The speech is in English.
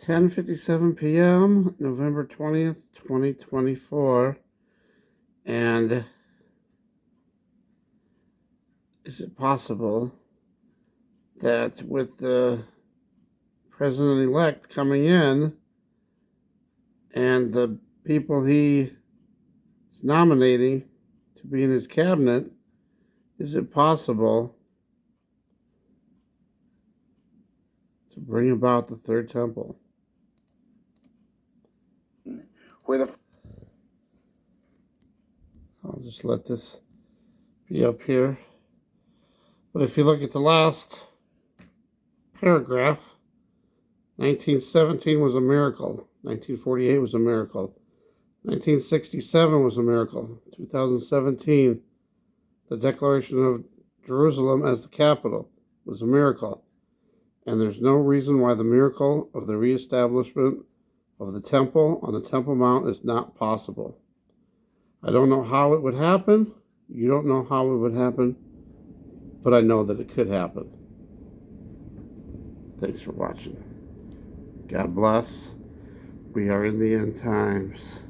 10:57 p.m., November 20th, 2024. And is it possible that with the president-elect coming in and the people he is nominating to be in his cabinet, is it possible to bring about the third temple? I'll just let this be up here. But if you look at the last paragraph, 1917 was a miracle. 1948 was a miracle. 1967 was a miracle. 2017, the Declaration of Jerusalem as the capital was a miracle. And there's no reason why the miracle of the reestablishment of the temple on the Temple Mount is not possible. I don't know how it would happen. You don't know how it would happen. But I know that it could happen. Thanks for watching. God bless. We are in the end times.